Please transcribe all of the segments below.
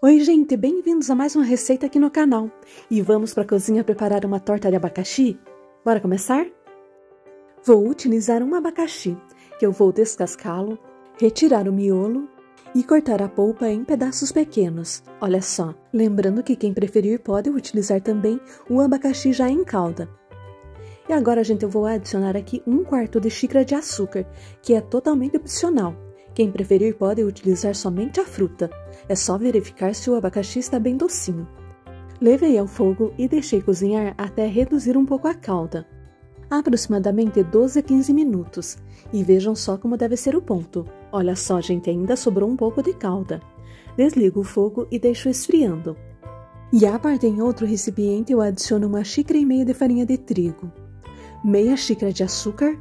Oi gente, bem-vindos a mais uma receita aqui no canal. E vamos para a cozinha preparar uma torta de abacaxi? Bora começar? Vou utilizar um abacaxi, que eu vou descascá-lo, retirar o miolo e cortar a polpa em pedaços pequenos. Olha só, lembrando que quem preferir pode utilizar também o abacaxi já em calda. E agora, gente, eu vou adicionar aqui 1/4 de xícara de açúcar, que é totalmente opcional. Quem preferir pode utilizar somente a fruta. É só verificar se o abacaxi está bem docinho. Levei ao fogo e deixei cozinhar até reduzir um pouco a calda. Aproximadamente 12 a 15 minutos. E vejam só como deve ser o ponto. Olha só, gente, ainda sobrou um pouco de calda. Desligo o fogo e deixo esfriando. E a parte em outro recipiente eu adiciono 1,5 xícara de farinha de trigo, meia xícara de açúcar,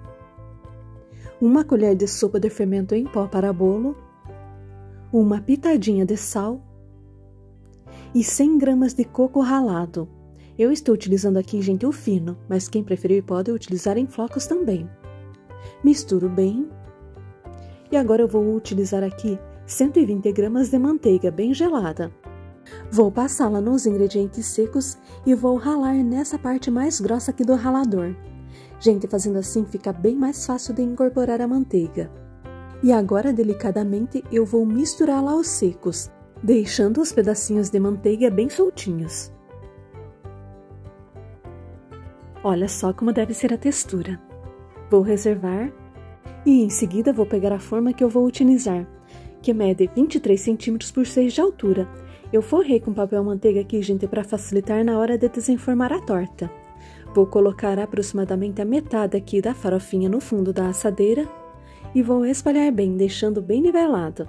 1 colher de sopa de fermento em pó para bolo, uma pitadinha de sal e 100 gramas de coco ralado. Eu estou utilizando aqui, gente, o fino, mas quem preferir pode utilizar em flocos também. Misturo bem. E agora eu vou utilizar aqui 120 gramas de manteiga bem gelada. Vou passá-la nos ingredientes secos e vou ralar nessa parte mais grossa aqui do ralador. Gente, fazendo assim fica bem mais fácil de incorporar a manteiga. E agora, delicadamente, eu vou misturá-la aos secos, deixando os pedacinhos de manteiga bem soltinhos. Olha só como deve ser a textura. Vou reservar e em seguida vou pegar a forma que eu vou utilizar, que mede 23 cm por 6 de altura. Eu forrei com papel manteiga aqui, gente, para facilitar na hora de desenformar a torta. Vou colocar aproximadamente a metade aqui da farofinha no fundo da assadeira e vou espalhar bem, deixando bem nivelado.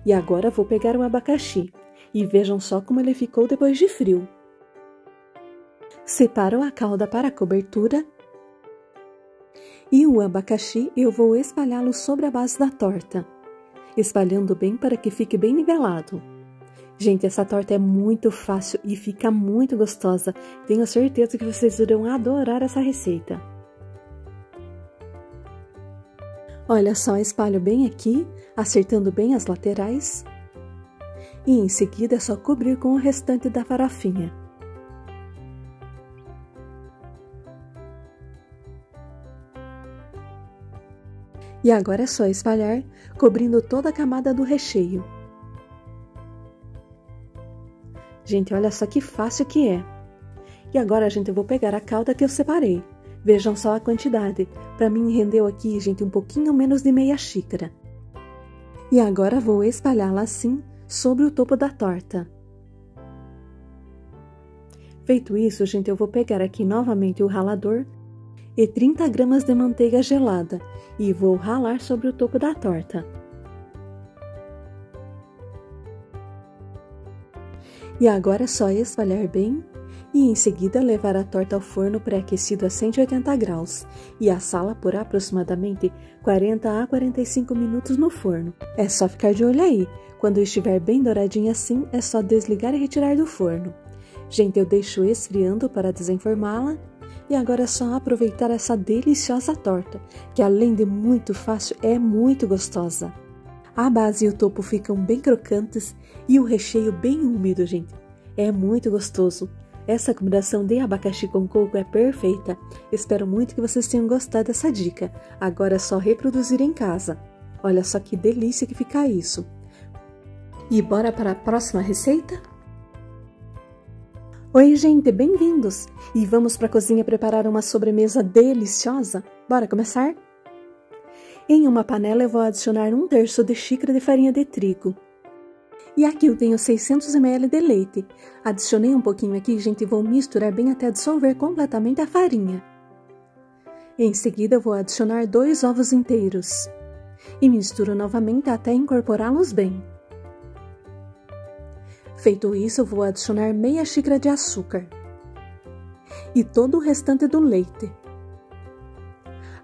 E agora vou pegar o abacaxi e vejam só como ele ficou depois de frio. Separo a calda para a cobertura e o abacaxi eu vou espalhá-lo sobre a base da torta, espalhando bem para que fique bem nivelado. Gente, essa torta é muito fácil e fica muito gostosa. Tenho certeza que vocês irão adorar essa receita. Olha só, espalho bem aqui, acertando bem as laterais. E em seguida é só cobrir com o restante da farofinha. E agora é só espalhar, cobrindo toda a camada do recheio. Gente, olha só que fácil que é. E agora, gente, eu vou pegar a calda que eu separei. Vejam só a quantidade. Para mim, rendeu aqui, gente, um pouquinho menos de meia xícara. E agora vou espalhá-la assim sobre o topo da torta. Feito isso, gente, eu vou pegar aqui novamente o ralador e 30 gramas de manteiga gelada e vou ralar sobre o topo da torta. E agora é só espalhar bem e em seguida levar a torta ao forno pré-aquecido a 180 graus e assá-la por aproximadamente 40 a 45 minutos no forno. É só ficar de olho aí, quando estiver bem douradinha assim é só desligar e retirar do forno. Gente, eu deixo esfriando para desenformá-la e agora é só aproveitar essa deliciosa torta, que além de muito fácil é muito gostosa. A base e o topo ficam bem crocantes e o recheio bem úmido, gente. É muito gostoso. Essa combinação de abacaxi com coco é perfeita. Espero muito que vocês tenham gostado dessa dica. Agora é só reproduzir em casa. Olha só que delícia que fica isso. E bora para a próxima receita? Oi, gente, bem-vindos! E vamos para a cozinha preparar uma sobremesa deliciosa? Bora começar? Em uma panela eu vou adicionar 1/3 de xícara de farinha de trigo. E aqui eu tenho 600 ml de leite. Adicionei um pouquinho aqui, gente, e vou misturar bem até dissolver completamente a farinha. Em seguida eu vou adicionar 2 ovos inteiros. E misturo novamente até incorporá-los bem. Feito isso, eu vou adicionar meia xícara de açúcar. E todo o restante do leite.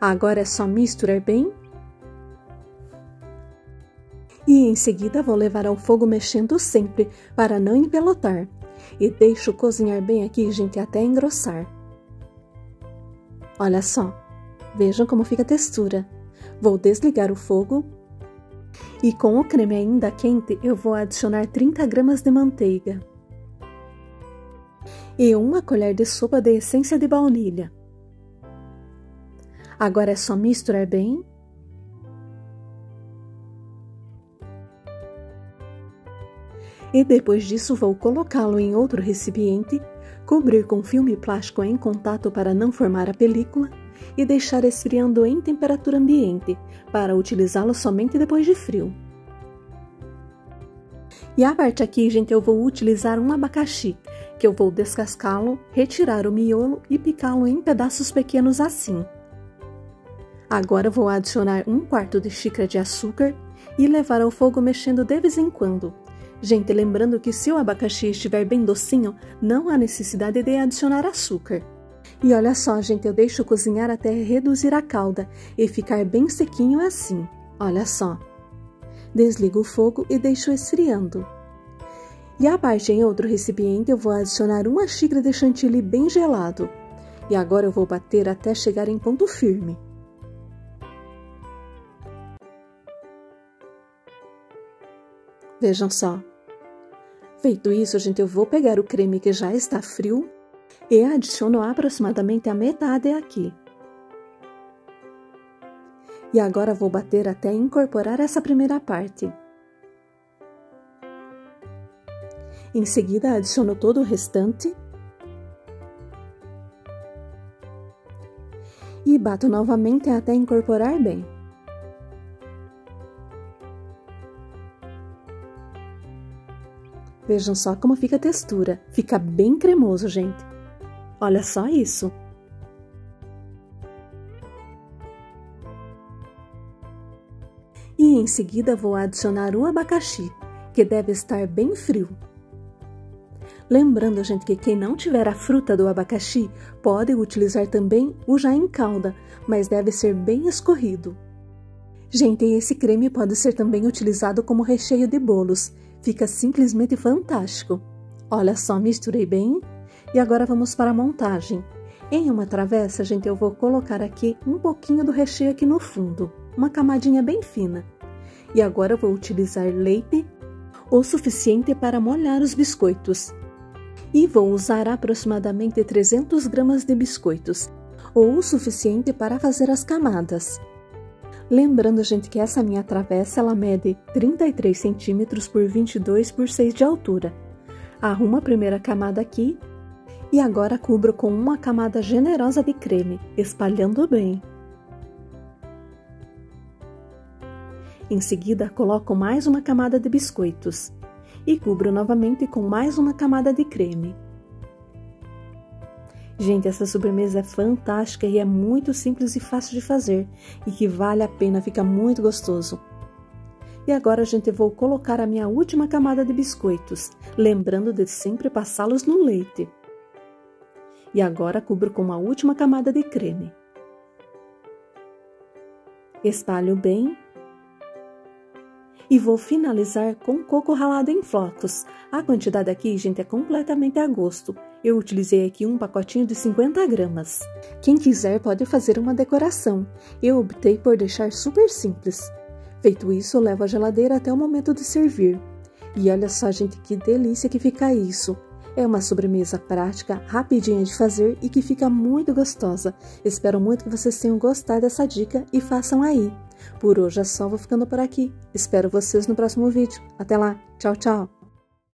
Agora é só misturar bem. E em seguida vou levar ao fogo mexendo sempre, para não empelotar. E deixo cozinhar bem aqui, gente, até engrossar. Olha só, vejam como fica a textura. Vou desligar o fogo e com o creme ainda quente eu vou adicionar 30 gramas de manteiga e 1 colher de sopa de essência de baunilha. Agora é só misturar bem. E depois disso vou colocá-lo em outro recipiente, cobrir com filme plástico em contato para não formar a película e deixar esfriando em temperatura ambiente, para utilizá-lo somente depois de frio. E a parte aqui, gente, eu vou utilizar um abacaxi, que eu vou descascá-lo, retirar o miolo e picá-lo em pedaços pequenos assim. Agora vou adicionar 1/4 de xícara de açúcar e levar ao fogo mexendo de vez em quando. Gente, lembrando que se o abacaxi estiver bem docinho, não há necessidade de adicionar açúcar. E olha só, gente, eu deixo cozinhar até reduzir a calda e ficar bem sequinho assim. Olha só. Desligo o fogo e deixo esfriando. E a parte em outro recipiente eu vou adicionar 1 xícara de chantilly bem gelado. E agora eu vou bater até chegar em ponto firme. Vejam só. Feito isso, gente, eu vou pegar o creme que já está frio e adiciono aproximadamente a metade aqui. E agora vou bater até incorporar essa primeira parte. Em seguida, adiciono todo o restante. E bato novamente até incorporar bem. Vejam só como fica a textura. Fica bem cremoso, gente. Olha só isso. E em seguida vou adicionar o abacaxi, que deve estar bem frio. Lembrando, gente, que quem não tiver a fruta do abacaxi pode utilizar também o já em calda, mas deve ser bem escorrido. Gente, esse creme pode ser também utilizado como recheio de bolos. Fica simplesmente fantástico. Olha só, misturei bem. E agora vamos para a montagem. Em uma travessa, gente, eu vou colocar aqui um pouquinho do recheio aqui no fundo. Uma camadinha bem fina. E agora eu vou utilizar leite o suficiente para molhar os biscoitos. E vou usar aproximadamente 300 gramas de biscoitos, ou o suficiente para fazer as camadas. Lembrando, gente, que essa minha travessa, ela mede 33 centímetros por 22 por 6 de altura. Arrumo a primeira camada aqui e agora cubro com uma camada generosa de creme, espalhando bem. Em seguida, coloco mais uma camada de biscoitos e cubro novamente com mais uma camada de creme. Gente, essa sobremesa é fantástica e é muito simples e fácil de fazer e que vale a pena, fica muito gostoso. E agora, gente, eu vou colocar a minha última camada de biscoitos, lembrando de sempre passá-los no leite. E agora cubro com uma última camada de creme. Espalho bem. E vou finalizar com coco ralado em flocos. A quantidade aqui, gente, é completamente a gosto. Eu utilizei aqui um pacotinho de 50 gramas. Quem quiser pode fazer uma decoração. Eu optei por deixar super simples. Feito isso, eu levo à geladeira até o momento de servir. E olha só, gente, que delícia que fica isso. É uma sobremesa prática, rapidinha de fazer e que fica muito gostosa. Espero muito que vocês tenham gostado dessa dica e façam aí. Por hoje é só, vou ficando por aqui. Espero vocês no próximo vídeo. Até lá. Tchau, tchau.